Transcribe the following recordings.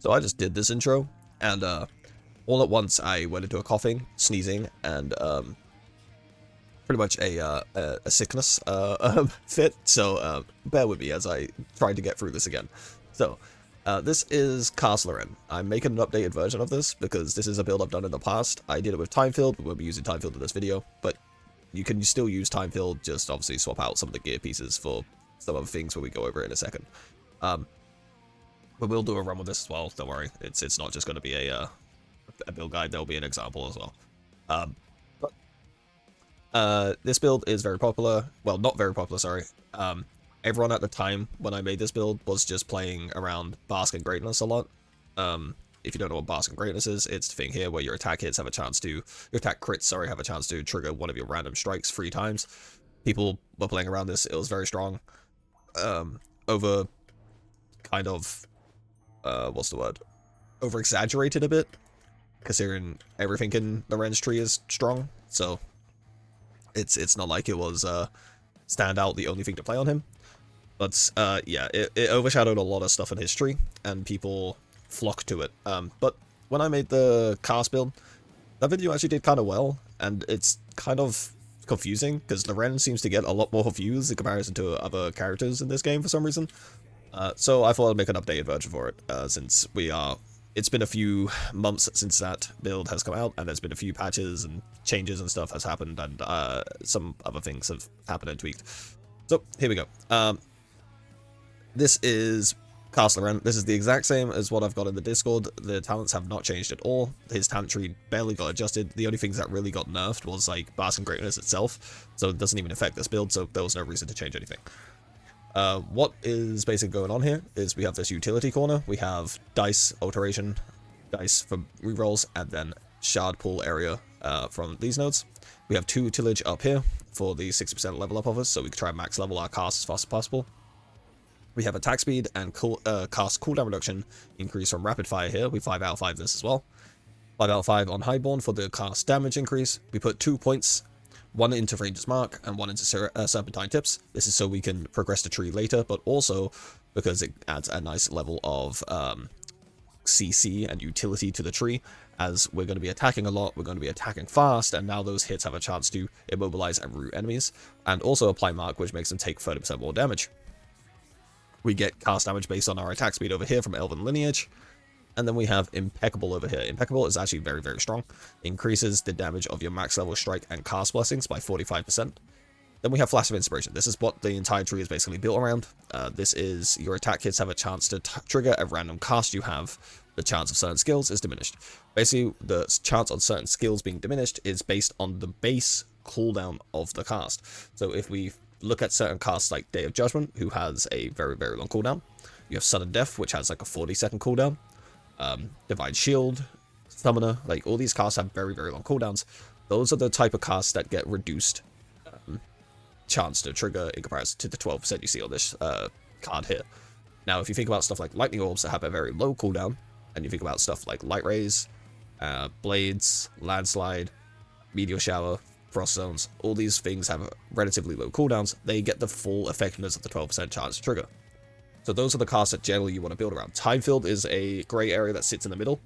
So I just did this intro, and all at once I went into a coughing, sneezing, and pretty much a sickness fit. So bear with me as I try to get through this again. So this is Cast Lorien. I'm making an updated version of this because this is a build I've done in the past. I did it with time field, but we'll be using time field in this video. But you can still use time field, just obviously swap out some of the gear pieces for some other things when we go over it in a second. But we'll do a run with this as well. Don't worry, it's not just going to be a build guide. There'll be an example as well. This build is very popular. Well, not very popular, sorry. Everyone at the time when I made this build was just playing around Bask and Greatness a lot. If you don't know what Bask and Greatness is, it's the thing here where your attack hits have a chance to, your attack crits, sorry, have a chance to trigger one of your random strikes 3 times. People were playing around this. It was very strong. Over kind of, what's the word? Over exaggerated a bit, considering everything in the Loren's tree is strong. So it's not like it was stand out the only thing to play on him. But yeah, it overshadowed a lot of stuff in his tree, and people flocked to it. But when I made the cast build, that video actually did kind of well, and it's kind of confusing because Loren seems to get a lot more views in comparison to other characters in this game for some reason. So I thought I'd make an updated version for it, since it's been a few months since that build has come out, and there's been a few patches and changes and stuff has happened, and some other things have happened and tweaked. So here we go. This is Cast Lorien. This is the exact same as what I've got in the Discord. The talents have not changed at all. His talent tree barely got adjusted. The only things that really got nerfed was like Bask and Greatness itself, so it doesn't even affect this build, so there was no reason to change anything. What is basically going on here is we have this utility corner. We have dice alteration, dice for rerolls, and then shard pool area from these nodes. We have 2 tillage up here for the 60% level up of us, so we can try and max level our cast as fast as possible. We have attack speed and cast cooldown reduction increase from rapid fire here. We 5 out of 5 this as well. 5 out of 5 on Highborn for the cast damage increase. We put 2 points, 1 into Ranger's Mark and 1 into Serpentine Tips. This is so we can progress the tree later, but also because it adds a nice level of CC and utility to the tree. As we're going to be attacking a lot, we're going to be attacking fast, and now those hits have a chance to immobilize and root enemies, and also apply Mark, which makes them take 30% more damage. We get cast damage based on our attack speed over here from Elven Lineage. And then we have Impeccable over here. Impeccable is actually very, very strong. Increases the damage of your max level strike and cast blessings by 45%. Then we have Flash of Inspiration. This is what the entire tree is basically built around. This is your attack hits have a chance to trigger a random cast you have. The chance of certain skills is diminished. Basically, the chance on certain skills being diminished is based on the base cooldown of the cast. So if we look at certain casts like Day of Judgment, who has a very, very long cooldown. You have Sudden Death, which has like a 40-second cooldown. Divine Shield, Summoner, like all these casts have very, very long cooldowns. Those are the type of casts that get reduced chance to trigger in comparison to the 12% you see on this card here. Now, if you think about stuff like Lightning Orbs that have a very low cooldown, and you think about stuff like Light Rays, Blades, Landslide, Meteor Shower, Frost Zones, all these things have relatively low cooldowns, they get the full effectiveness of the 12% chance to trigger. So those are the casts that generally you want to build around. Time Field is a grey area that sits in the middle.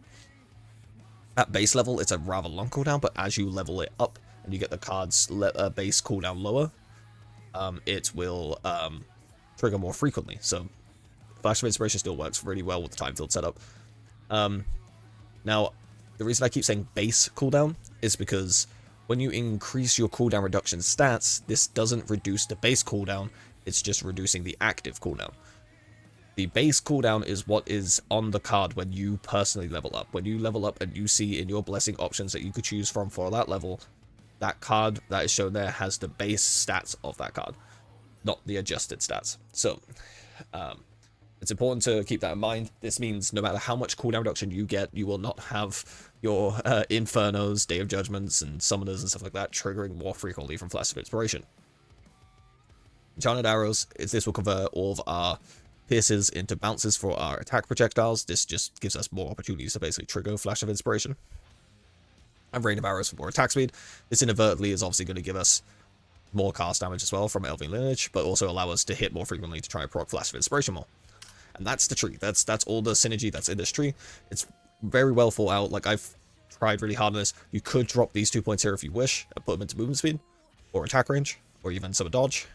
At base level, it's a rather long cooldown, but as you level it up and you get the card's base cooldown lower, it will trigger more frequently. So Flash of Inspiration still works really well with the Time Field setup. Now, the reason I keep saying base cooldown is because when you increase your cooldown reduction stats, this doesn't reduce the base cooldown, it's just reducing the active cooldown. The base cooldown is what is on the card when you personally level up. When you level up and you see in your blessing options that you could choose from for that level, that card that is shown there has the base stats of that card, not the adjusted stats. So, it's important to keep that in mind. This means no matter how much cooldown reduction you get, you will not have your Infernos, Day of Judgments, and Summoners and stuff like that triggering more frequently from Flash of Inspiration. Enchanted Arrows, this will convert all of our pierces into bounces for our attack projectiles. This just gives us more opportunities to basically trigger Flash of Inspiration. And Rain of Arrows for more attack speed. This inadvertently is obviously going to give us more cast damage as well from Elven Lineage, but also allow us to hit more frequently to try and proc Flash of Inspiration more. And that's the tree. That's all the synergy that's in this tree. It's very well thought out. Like, I've tried really hard on this. You could drop these 2 points here if you wish, and put them into movement speed, or attack range, or even some dodge,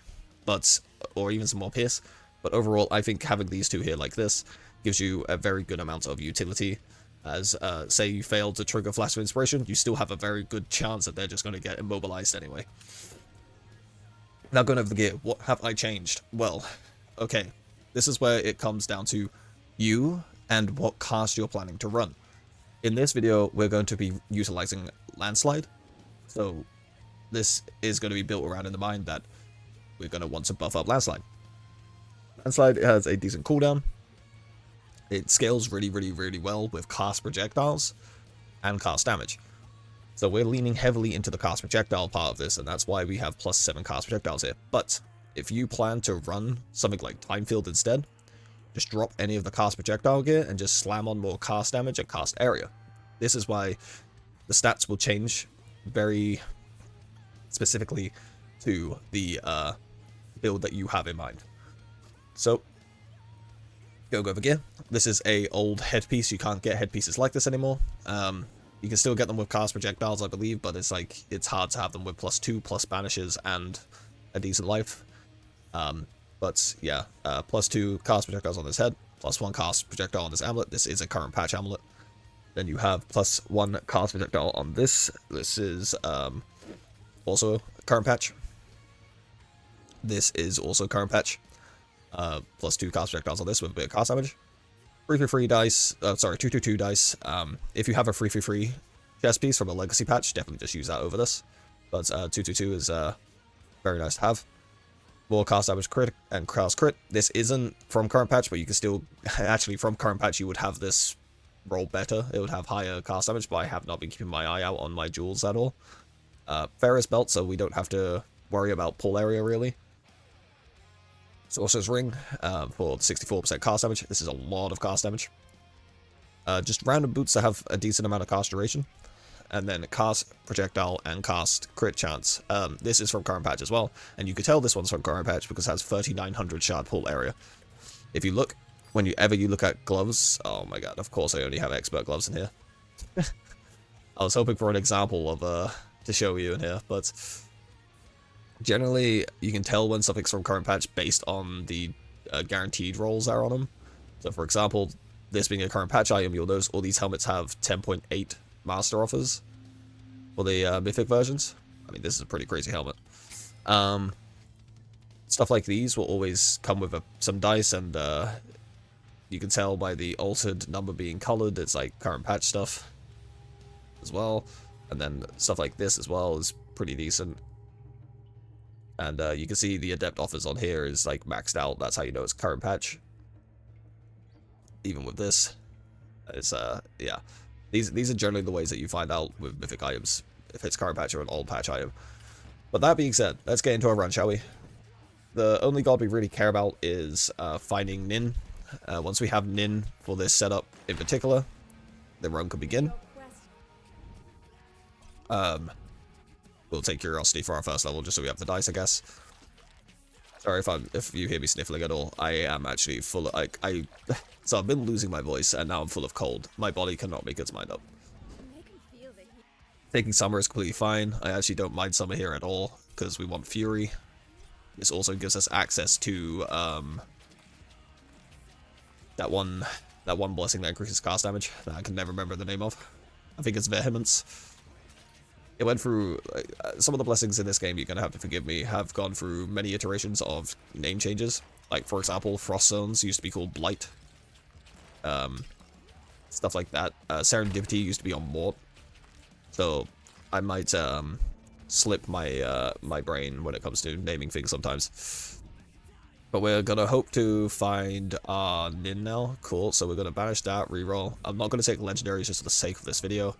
or even some more pierce. But overall, I think having these two here like this gives you a very good amount of utility. As, say you fail to trigger Flash of Inspiration, you still have a very good chance that they're just going to get immobilized anyway. Now going over the gear, what have I changed? Well, okay, this is where it comes down to you and what cast you're planning to run. In this video, we're going to be utilizing Landslide, so this is going to be built around in the mind that we're going to want to buff up Landslide. Landslide has a decent cooldown. It scales really well with cast projectiles and cast damage. So we're leaning heavily into the cast projectile part of this, and that's why we have +7 cast projectiles here. But if you plan to run something like Time Field instead, just drop any of the cast projectile gear and just slam on more cast damage and cast area. This is why the stats will change very specifically to the build that you have in mind. So, go over gear. This is a old headpiece. You can't get headpieces like this anymore. You can still get them with cast projectiles, I believe, but it's hard to have them with +2, plus banishes, and a decent life. But yeah, +2 cast projectiles on this head, +1 cast projectile on this amulet. This is a current patch amulet. Then you have +1 cast projectile on this. This is also a current patch. This is also current patch. +2 cast projectiles on this with a bit of cast damage. 333 dice, 222 dice. If you have a 333 chest piece from a legacy patch, definitely just use that over this. But 222 is very nice to have. More cast damage crit and cast crit. This isn't from current patch, but you can still, actually from current patch you would have this roll better. It would have higher cast damage, but I have not been keeping my eye out on my jewels at all. Ferris belt, so we don't have to worry about pull area really. Sorcerer's Ring for 64% cast damage. This is a lot of cast damage. Just random boots that have a decent amount of cast duration. And then cast projectile and cast crit chance. This is from current patch as well. And you could tell this one's from current patch because it has 3900 shard pull area. If you look, whenever you look at gloves, oh my god, of course I only have expert gloves in here. I was hoping for an example of to show you in here, but generally, you can tell when something's from current patch based on the guaranteed rolls that are on them. So, for example, this being a current patch item, you'll notice all these helmets have 10.8 master offers for the mythic versions. I mean, this is a pretty crazy helmet. Stuff like these will always come with some dice, and you can tell by the altered number being colored, it's like current patch stuff as well. And then stuff like this as well is pretty decent. And you can see the adept offers on here is like maxed out. That's how you know it's current patch. Even with this, it's yeah. These are generally the ways that you find out with mythic items if it's current patch or an old patch item. But that being said, let's get into our run, shall we? The only god we really care about is finding Nin. Once we have Nin for this setup in particular, the run can begin. We'll take Curiosity for our first level, just so we have the dice, I guess. Sorry if you hear me sniffling at all. I am actually full of, so I've been losing my voice, and now I'm full of cold. My body cannot make its mind up. Taking summer is completely fine. I actually don't mind summer here at all, because we want Fury. This also gives us access to, that one blessing that increases cast damage, that I can never remember the name of. I think it's Vehemence. It went through, some of the blessings in this game, you're going to have to forgive me, have gone through many iterations of name changes. Like, for example, Frost Zones used to be called Blight. Stuff like that. Serendipity used to be on Mort. So, I might slip my my brain when it comes to naming things sometimes. But we're going to hope to find our Nin now. Cool, so we're going to banish that, reroll. I'm not going to take legendaries just for the sake of this video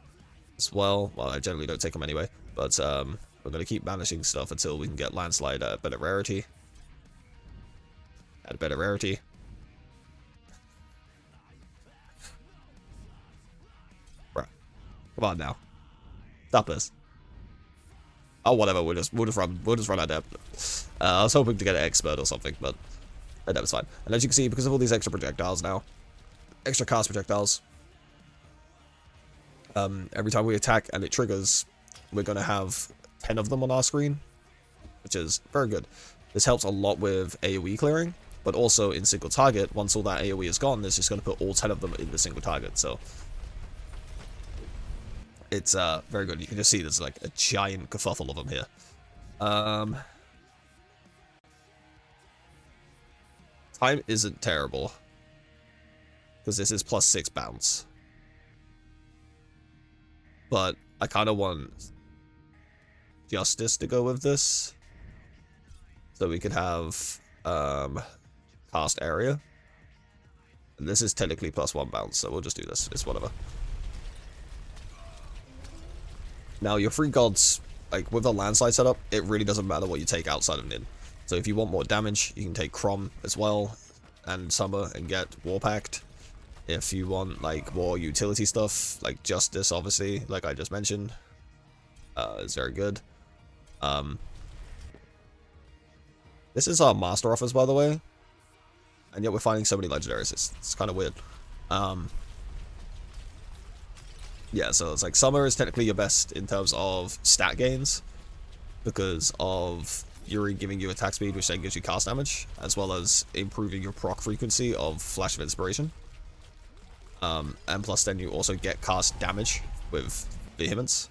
as well. Well, I generally don't take them anyway, but we're going to keep banishing stuff until we can get Landslide at better rarity. At a better rarity. Right. Come on now. Stop this. Oh, whatever, we'll just run adept. I was hoping to get an expert or something, but And that was fine. And as you can see, because of all these extra projectiles now, extra cast projectiles, every time we attack and it triggers, we're going to have 10 of them on our screen, which is very good. This helps a lot with AoE clearing, but also in single target, once all that AoE is gone, it's just going to put all 10 of them in the single target, so it's very good. You can just see there's like a giant kerfuffle of them here. Time isn't terrible, because this is +6 bounce. But I kind of want Justice to go with this, so we could have cast area. And this is technically +1 bounce, so we'll just do this. It's whatever. Now, your free gods, like with a landslide setup, it really doesn't matter what you take outside of Nin. So if you want more damage, you can take Crom as well, and Summer, and get Warpact. If you want like more utility stuff, like Justice, obviously, like I just mentioned, is very good. This is our master offers, by the way, and yet we're finding so many legendaries. It's kind of weird. Yeah, so it's like Summer is technically your best in terms of stat gains because of Fury giving you attack speed, which then gives you cast damage, as well as improving your proc frequency of Flash of Inspiration. And plus then you also get cast damage with Vehemence.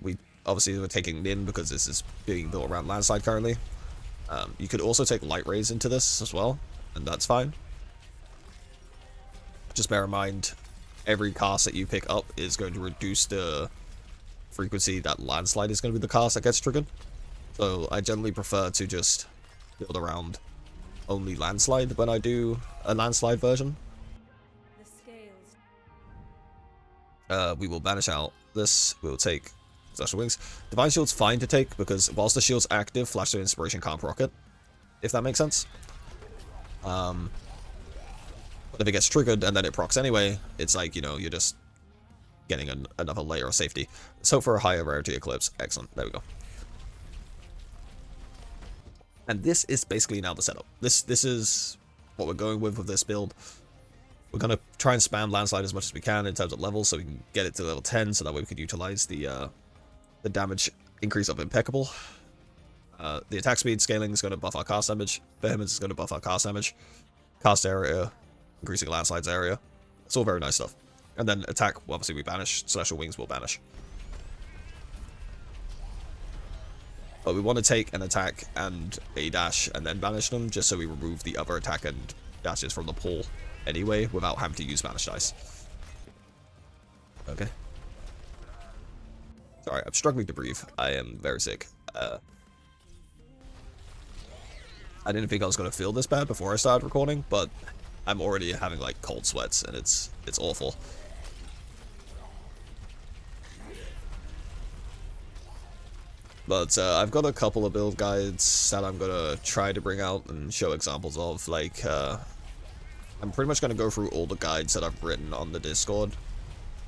We obviously we're taking Nin because this is being built around Landslide currently. You could also take Light Rays into this as well, and that's fine. Just bear in mind, every cast that you pick up is going to reduce the frequency that Landslide is going to be the cast that gets triggered. So I generally prefer to just build around only Landslide when I do a Landslide version. We will banish out this. We will take Celestial Wings. Divine Shield's fine to take because whilst the shield's active, Flash of Inspiration can't proc it, if that makes sense. But if it gets triggered and then it procs anyway, it's like, you know, you're just getting another layer of safety. So for a higher rarity Eclipse, excellent. There we go. And this is basically now the setup. This is what we're going with this build. We're going to try and spam Landslide as much as we can in terms of levels so we can get it to level 10, so that way we can utilize the damage increase of Impeccable. The attack speed scaling is going to buff our cast damage. Vehemence is going to buff our cast damage. Cast area, increasing Landslide's area. It's all very nice stuff. And then attack, well, obviously we banish. Celestial Wings will banish. But we want to take an attack and a dash and then banish them, just so we remove the other attack and dashes from the pool anyway, without having to use Vanish Dice. Okay. Sorry, I'm struggling to breathe. I am very sick. I didn't think I was going to feel this bad before I started recording, but I'm already having like cold sweats, and it's awful. But I've got a couple of build guides that I'm going to try to bring out and show examples of. Like, I'm pretty much going to go through all the guides that I've written on the Discord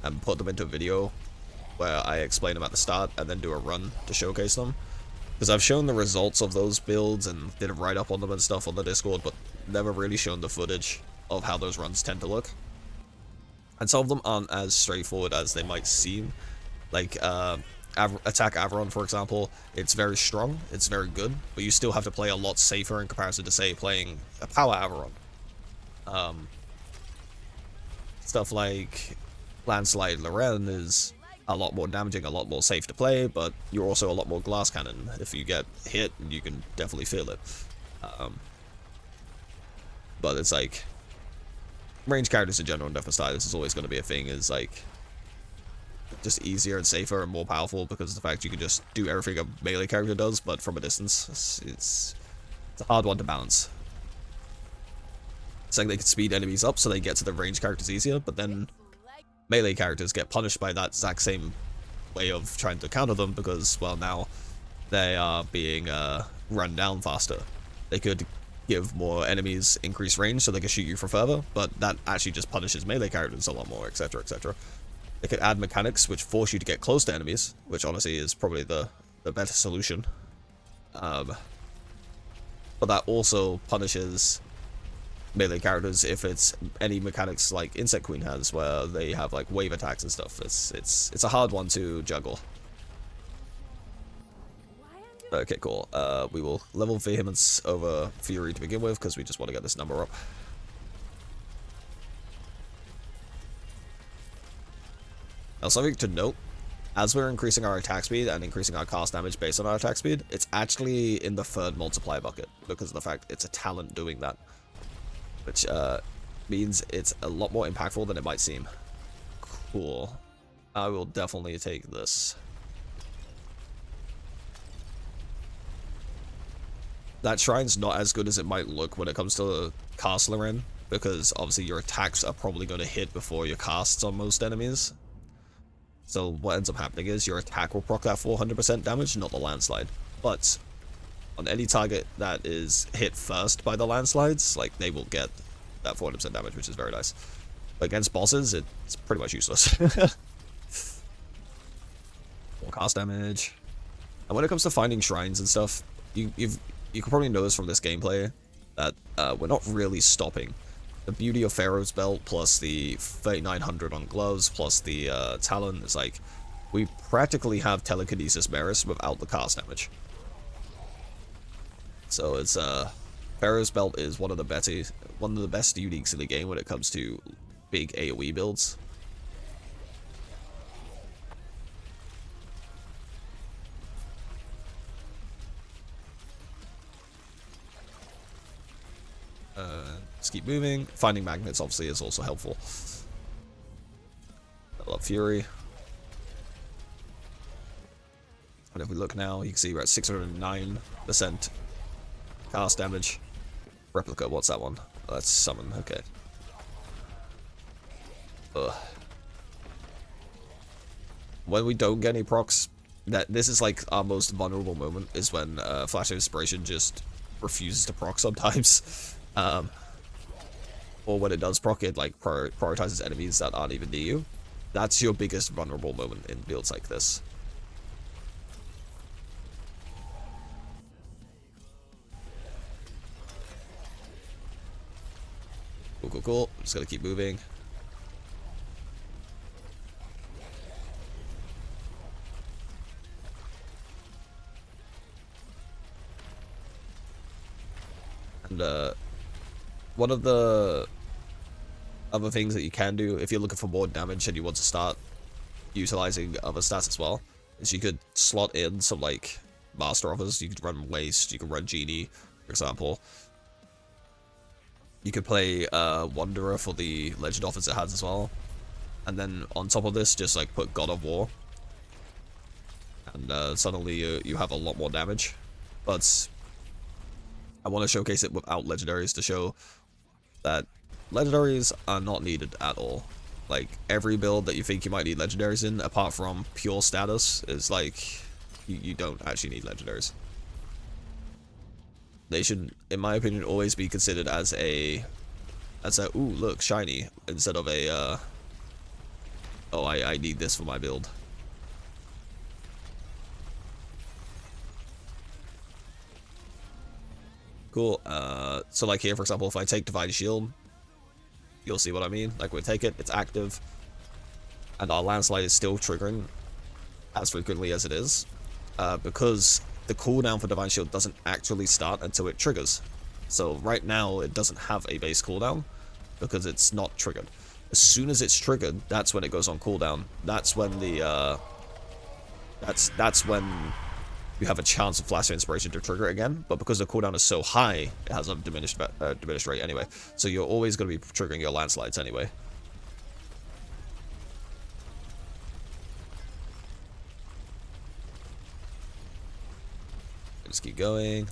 and put them into a video where I explain them at the start and then do a run to showcase them. Because I've shown the results of those builds and did a write-up on them and stuff on the Discord, but never really shown the footage of how those runs tend to look. And some of them aren't as straightforward as they might seem. Like, Attack Acheron, for example, it's very strong, it's very good, but you still have to play a lot safer in comparison to, say, playing a Power Acheron. Stuff like Landslide Lorien is a lot more damaging, a lot more safe to play, but you're also a lot more glass cannon. If you get hit, you can definitely feel it. But it's like, range characters in general in Death Style, this is always going to be a thing, is like just easier and safer and more powerful because of the fact you can just do everything a melee character does, but from a distance. It's a hard one to balance. It's like they can speed enemies up so they get to the range characters easier, but then melee characters get punished by that exact same way of trying to counter them because, well, now they are being run down faster. They could give more enemies increased range so they can shoot you for further, but that actually just punishes melee characters a lot more, etc, etc. They could add mechanics which force you to get close to enemies, which honestly is probably the better solution. But but that also punishes melee characters if it's any mechanics like Insect Queen has, where they have like wave attacks and stuff. It's a hard one to juggle. Okay, cool. We will level Vehemence over Fury to begin with, because we just want to get this number up. Now, something to note, as we're increasing our attack speed and increasing our cast damage based on our attack speed, it's actually in the third multiplier bucket, because of the fact it's a talent doing that. Which means it's a lot more impactful than it might seem. Cool. I will definitely take this. That shrine's not as good as it might look when it comes to Cast Lorien, because obviously your attacks are probably going to hit before your casts on most enemies. So what ends up happening is your attack will proc that 400% damage, not the landslide. But on any target that is hit first by the landslides, like, they will get that 400% damage, which is very nice. But against bosses, it's pretty much useless. More cast damage. And when it comes to finding shrines and stuff, you can probably notice from this gameplay that we're not really stopping. The beauty of Pharaoh's Belt plus the 3900 on gloves plus the Talon is like, we practically have telekinesis Maris without the cast damage. So it's Pharaoh's Belt is one of the best uniques in the game when it comes to big AoE builds. Let's keep moving. Finding magnets obviously is also helpful. I love Fury. And if we look now, you can see we're at 609% cast damage. Replica, what's that one? Oh, that's summon, okay. Ugh. When we don't get any procs, this is like our most vulnerable moment, is when Flash of Inspiration just refuses to proc sometimes. Or when it does proc, it like prioritizes enemies that aren't even near you. That's your biggest vulnerable moment in builds like this. Cool, cool, cool. I'm just gonna keep moving. And one of the other things that you can do if you're looking for more damage and you want to start utilizing other stats as well is you could slot in some like master offers. You could run Waste, you could run Genie, for example. You could play Wanderer for the legend offers it has as well. And then on top of this, just like put God of War. And suddenly you have a lot more damage. But I want to showcase it without legendaries to show that legendaries are not needed at all. Like, every build that you think you might need legendaries in, apart from pure status, is like, you don't actually need legendaries. They should, in my opinion, always be considered as a, ooh, look, shiny, instead of a, oh, I need this for my build. Cool. So like here, for example, if I take Divine Shield, you'll see what I mean. Like, we take it, it's active, and our landslide is still triggering as frequently as it is, because the cooldown for Divine Shield doesn't actually start until it triggers. So right now, it doesn't have a base cooldown because it's not triggered. As soon as it's triggered, that's when it goes on cooldown. That's when the that's when you have a chance of Flash of Inspiration to trigger again, but because the cooldown is so high, it has a diminished rate anyway. So you're always going to be triggering your landslides anyway. Just keep going.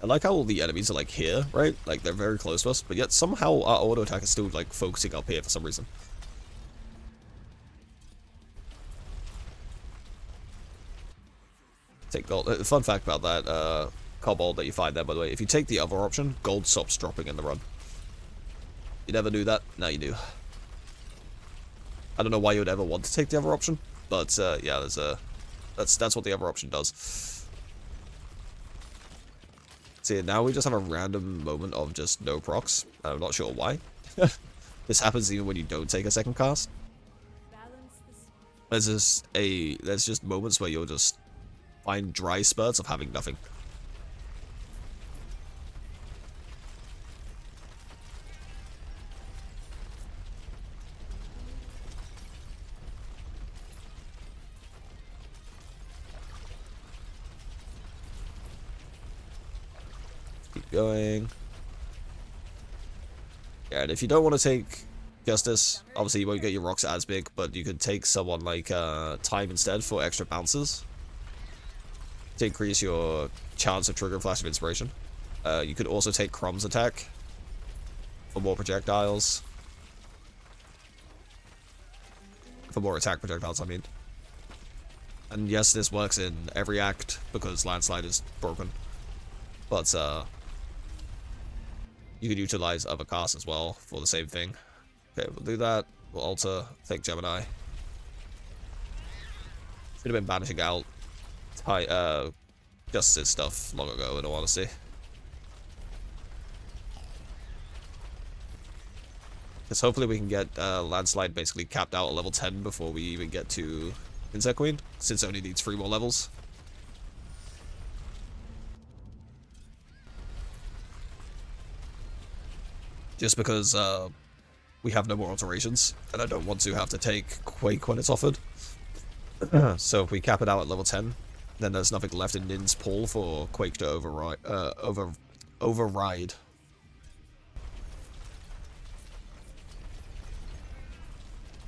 I like how all the enemies are like here, right? Like, they're very close to us, but yet somehow our auto attack is still like focusing up here for some reason. Take gold. Fun fact about that kobold that you find there, by the way, if you take the other option, gold stops dropping in the run. You never knew that? Now you do. I don't know why you would ever want to take the other option, But yeah, there's a that's what the other option does. See, now we just have a random moment of just no procs. I'm not sure why. This happens even when you don't take a second cast. There's just moments where you'll just find dry spurts of having nothing. Keep going. Yeah, and if you don't want to take Justice, obviously you won't get your rocks as big, but you could take someone like Time instead for extra bounces to increase your chance of trigger Flash of Inspiration. You could also take Crumb's attack for more projectiles. For more attack projectiles, I mean. And yes, this works in every act because Landslide is broken. But you could utilize other casts as well for the same thing. Okay, we'll do that. We'll alter, take Gemini. Should have been banishing out Justice stuff long ago, in all honesty. Because hopefully we can get Landslide basically capped out at level 10 before we even get to Insect Queen, since it only needs 3 more levels. Just because we have no more alterations, and I don't want to have to take Quake when it's offered. So if we cap it out at level 10, then there's nothing left in Nin's pool for Quake to override.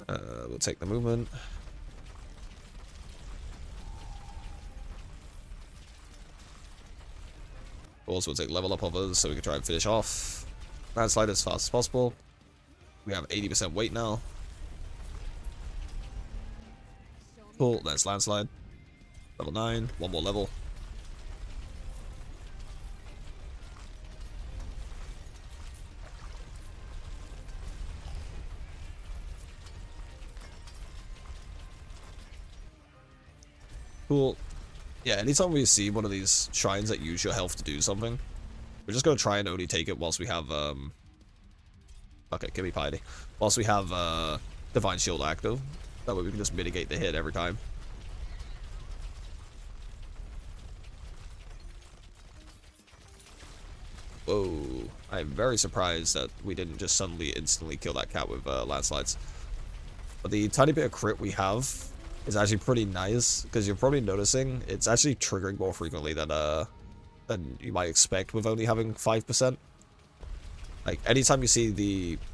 We'll take the movement. Also, we'll take level up others so we can try and finish off Landslide as fast as possible. We have 80% weight now. Cool, that's Landslide. Level 9, one more level. Cool. Yeah, anytime we see one of these shrines that use your health to do something, we're just gonna try and only take it whilst we have, okay, give me Piety. Whilst we have, Divine Shield active. That way we can just mitigate the hit every time. Whoa. I'm very surprised that we didn't just suddenly instantly kill that cat with, landslides. But the tiny bit of crit we have is actually pretty nice, because you're probably noticing it's actually triggering more frequently than you might expect with only having 5%. Like, anytime you see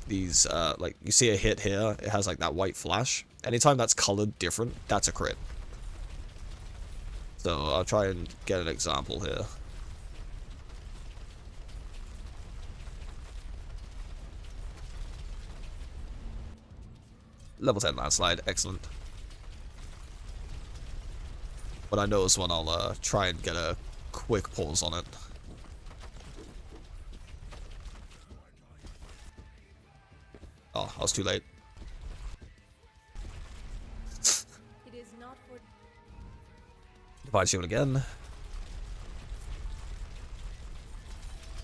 these like, you see a hit here, it has, like, that white flash. Anytime that's colored different, that's a crit. So, I'll try and get an example here. Level 10 landslide, excellent. When I notice one, I'll try and get a quick pause on it. Oh, I was too late. It is not for Divine Shield again.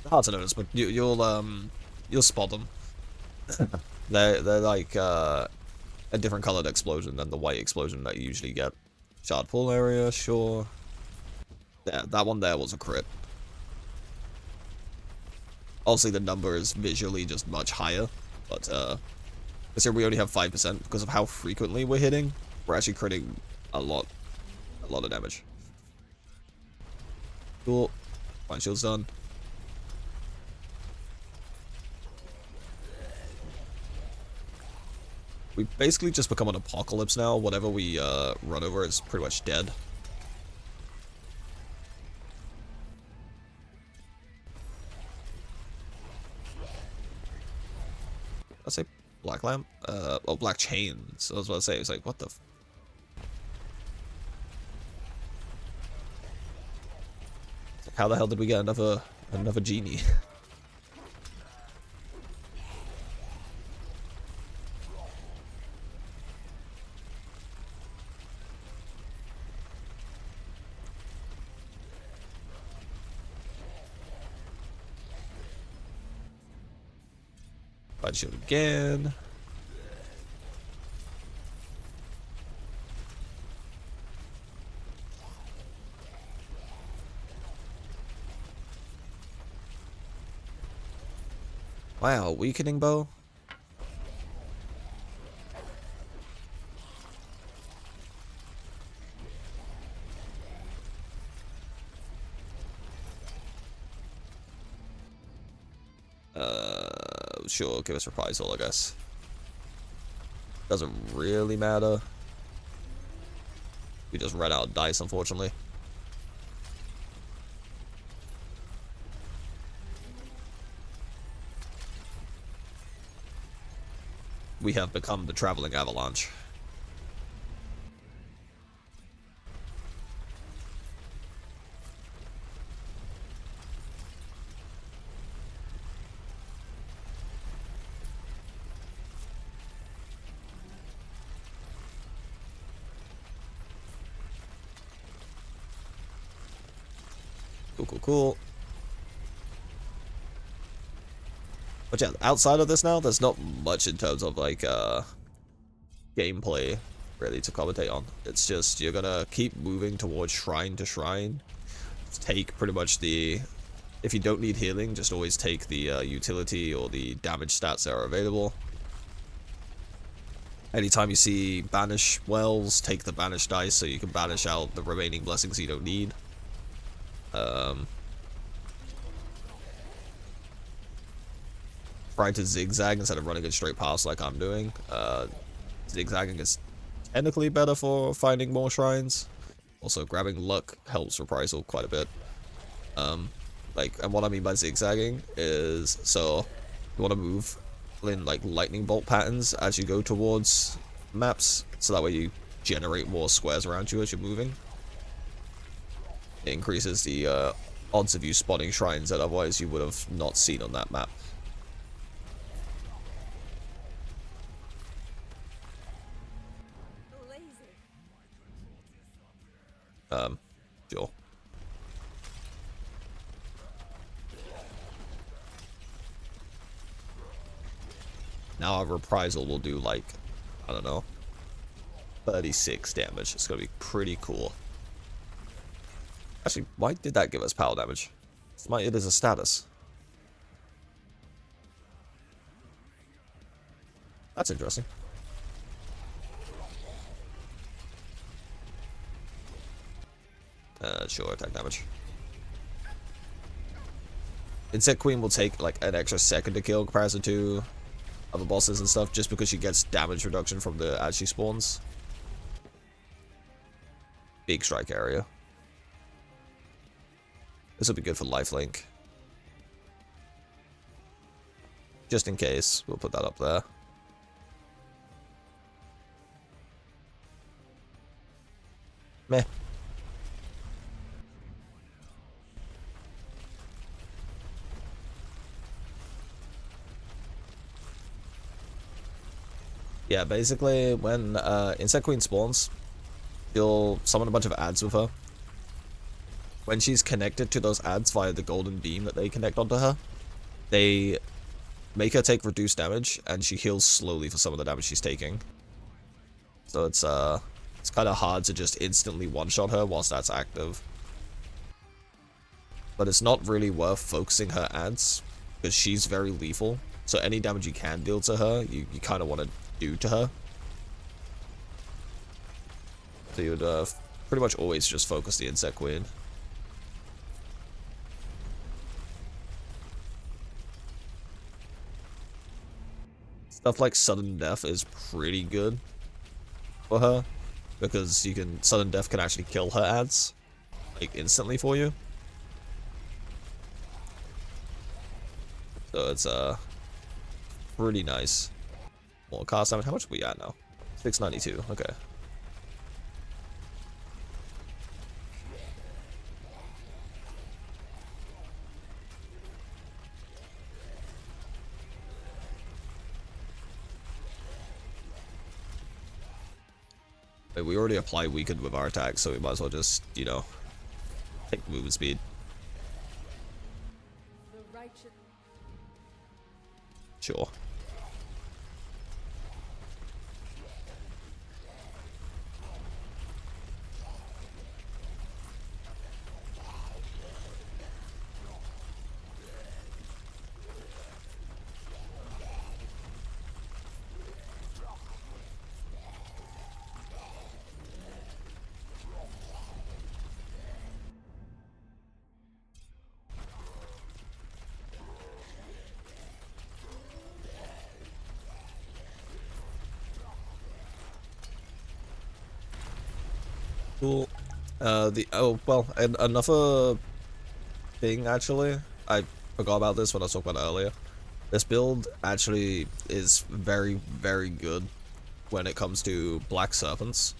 Hard to notice, but you'll spot them. they're like a different colored explosion than the white explosion that you usually get. Shard pool area, sure. Yeah, that one there was a crit. Obviously, the number is visually just much higher, but because here we only have 5% because of how frequently we're hitting. We're actually critting a lot of damage. Cool. Fine, shield's done. We basically just become an apocalypse now. Whatever we run over is pretty much dead. Let's say black lamp. Oh, black chains. I was about to say. It's like, what the? How the hell did we get another genie? Bite shield again. Wow, weakening bow. Sure, give us reprisal, I guess. Doesn't really matter. We just ran out of dice, unfortunately. We have become the traveling avalanche. Cool. But yeah, outside of this now, there's not much in terms of like gameplay really to commentate on. It's just you're gonna keep moving towards shrine to shrine. Take pretty much the, if you don't need healing, just always take the utility or the damage stats that are available. Anytime you see banish wells, take the banish dice so you can banish out the remaining blessings you don't need. Try to zigzag instead of running it straight past like I'm doing. Zigzagging is technically better for finding more shrines. Also, grabbing luck helps reprisal quite a bit. And what I mean by zigzagging is, so you want to move in like lightning bolt patterns as you go towards maps, so that way you generate more squares around you as you're moving. It increases the odds of you spotting shrines that otherwise you would have not seen on that map. Sure. Now our reprisal will do like, I don't know, 36 damage. It's gonna be pretty cool. Actually, why did that give us power damage? It is a status. That's interesting. Sure, attack damage. Insect Queen will take like an extra second to kill compared to other bosses and stuff, just because she gets damage reduction from the as she spawns. Big strike area. This will be good for lifelink. Just in case, we'll put that up there. Meh. Yeah, basically, when Insect Queen spawns, you'll summon a bunch of ads with her. When she's connected to those ads via the golden beam that they connect onto her, they make her take reduced damage, and she heals slowly for some of the damage she's taking. So it's kind of hard to just instantly one-shot her whilst that's active. But it's not really worth focusing her ads, because she's very lethal. So any damage you can deal to her, you kind of want to do to her. So you would pretty much always just focus the Insect Queen. Stuff like sudden death is pretty good for her, because sudden death can actually kill her ads like instantly for you. So it's pretty nice. Well, cost damage. How much are we at now? 692. Okay. We already apply weakened with our attack, so we might as well just, you know, take movement speed. The righteous. Sure. Cool. And another thing actually, I forgot about this when I was talking about it earlier. This build actually is very, very good when it comes to Black Serpents.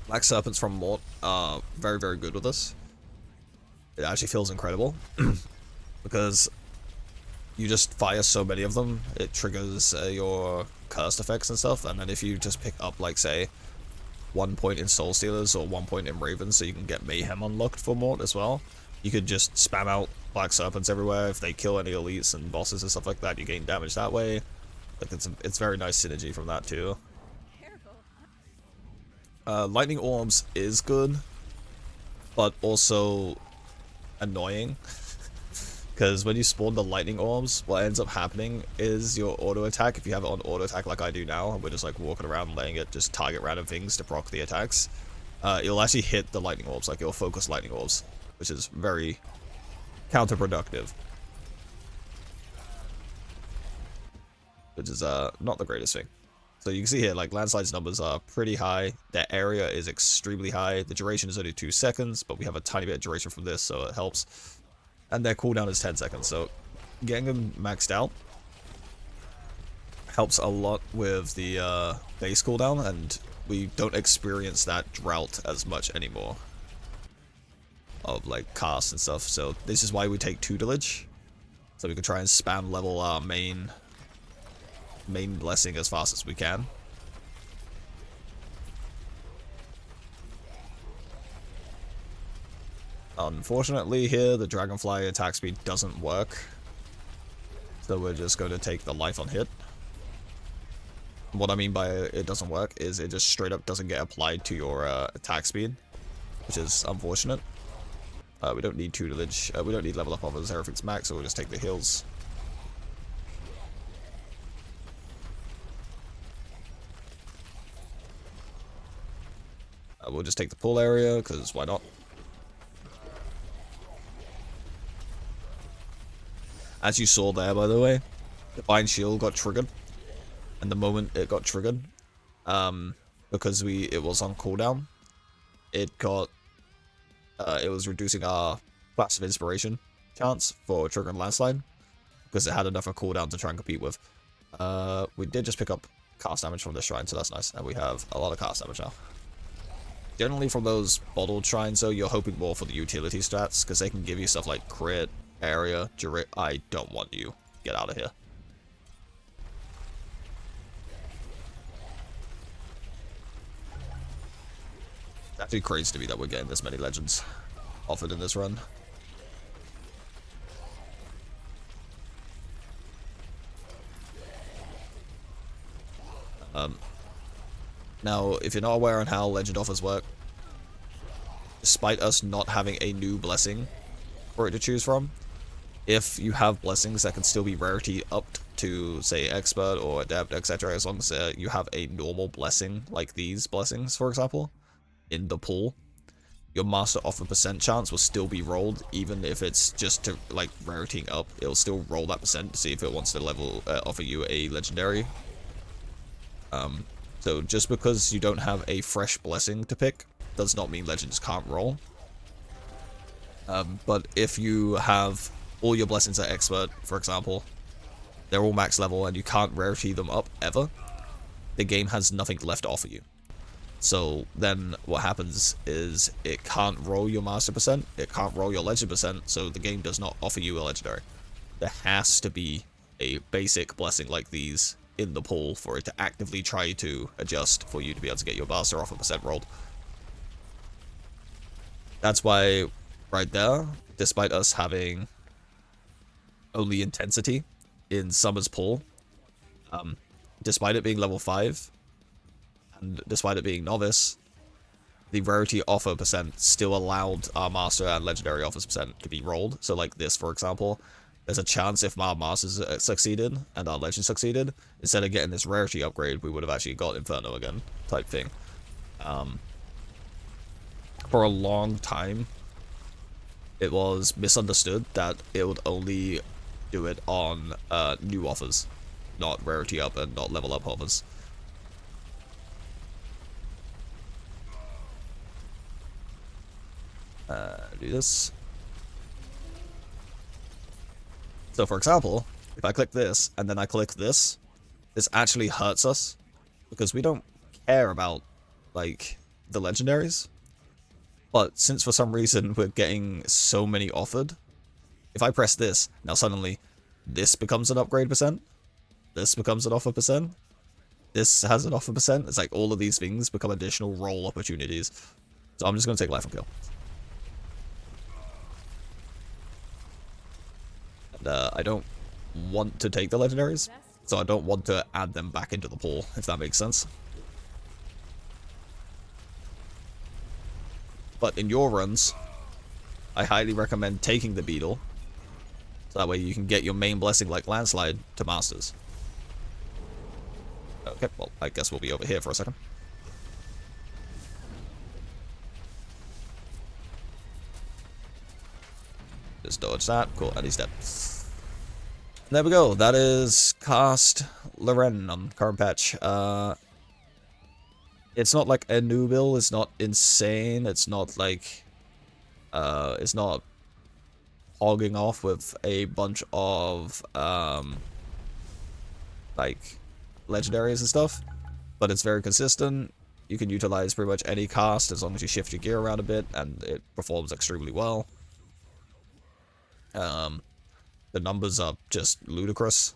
Black Serpents from Mort are very, very good with this. It actually feels incredible because you just fire so many of them, it triggers your cursed effects and stuff, and then if you just pick up, like, say, 1 point in Soul Stealers or 1 point in Ravens so you can get Mayhem unlocked for Mort as well, you could just spam out Black Serpents everywhere. If they kill any elites and bosses and stuff like that, you gain damage that way. Like, it's very nice synergy from that too. Lightning Orbs is good, but also annoying. Because when you spawn the lightning orbs, what ends up happening is your auto attack, if you have it on auto attack like I do now, and we're just like walking around letting it just target random things to proc the attacks, it'll actually hit the lightning orbs, like it'll focus lightning orbs, which is very counterproductive. Which is not the greatest thing. So you can see here, like, landslide's numbers are pretty high, their area is extremely high, the duration is only 2 seconds, but we have a tiny bit of duration from this, so it helps. And their cooldown is 10 seconds, so getting them maxed out helps a lot with the base cooldown, and we don't experience that drought as much anymore of, like, casts and stuff. So this is why we take tutelage, so we can try and spam level our main blessing as fast as we can. Unfortunately here, the Dragonfly attack speed doesn't work, so we're just going to take the life on hit. What I mean by it doesn't work is it just straight up doesn't get applied to your attack speed, which is unfortunate. We don't need tutelage, we don't need level up offers, everything's max, so we'll just take the heals. We'll just take the pool area, because why not? As you saw there, by the way, Divine Shield got triggered, and the moment it got triggered, because it was on cooldown, it was reducing our passive inspiration chance for triggering landslide, because it had enough of a cooldown to try and compete with. We did just pick up cast damage from this shrine, so that's nice, and we have a lot of cast damage now. Generally from those bottled shrines, though, you're hoping more for the utility stats, because they can give you stuff like crit, area, I don't want you. Get out of here. It's actually crazy to me that we're getting this many legends offered in this run. Now, if you're not aware on how legend offers work, despite us not having a new blessing for it to choose from, if you have blessings that can still be rarity upped to, say, expert or adept, etc., as long as you have a normal blessing, like these blessings, for example, in the pool, your master offer percent chance will still be rolled, even if it's just to, like, raritying up. It'll still roll that percent to see if it wants to offer you a legendary. So just because you don't have a fresh blessing to pick does not mean legends can't roll. But if you have all your blessings at expert, for example, they're all max level and you can't rarity them up ever, the game has nothing left to offer you. So then what happens is it can't roll your master percent, it can't roll your legend percent, so the game does not offer you a legendary. There has to be a basic blessing like these in the pool for it to actively try to adjust for you to be able to get your master offer percent rolled. That's why, right there, despite us having only intensity in Summer's pool, despite it being level 5, and despite it being novice, the rarity offer percent still allowed our master and legendary offers percent to be rolled. So like this, for example, there's a chance if our masters succeeded and our legend succeeded, instead of getting this rarity upgrade, we would have actually got Inferno again, type thing. For a long time, it was misunderstood that it would only do it on new offers, not rarity up and not level up offers. Do this. So for example, if I click this and then I click this, this actually hurts us because we don't care about like the legendaries. But since for some reason we're getting so many offered, if I press this, now suddenly this becomes an upgrade percent, this becomes an offer percent, this has an offer percent. It's like all of these things become additional roll opportunities. So I'm just going to take life and kill. And I don't want to take the legendaries, so I don't want to add them back into the pool, if that makes sense. But in your runs, I highly recommend taking the beetle, so that way you can get your main blessing like landslide to masters. Okay, well, I guess we'll be over here for a second. Just dodge that. Cool, and he's dead. There we go. That is Cast Lorien on current patch. It's not like a new build. It's not insane. It's not like, it's not hogging off with a bunch of like legendaries and stuff. But it's very consistent. You can utilize pretty much any cast as long as you shift your gear around a bit, and it performs extremely well. The numbers are just ludicrous.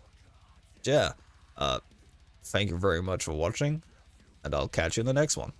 Yeah. Thank you very much for watching, and I'll catch you in the next one.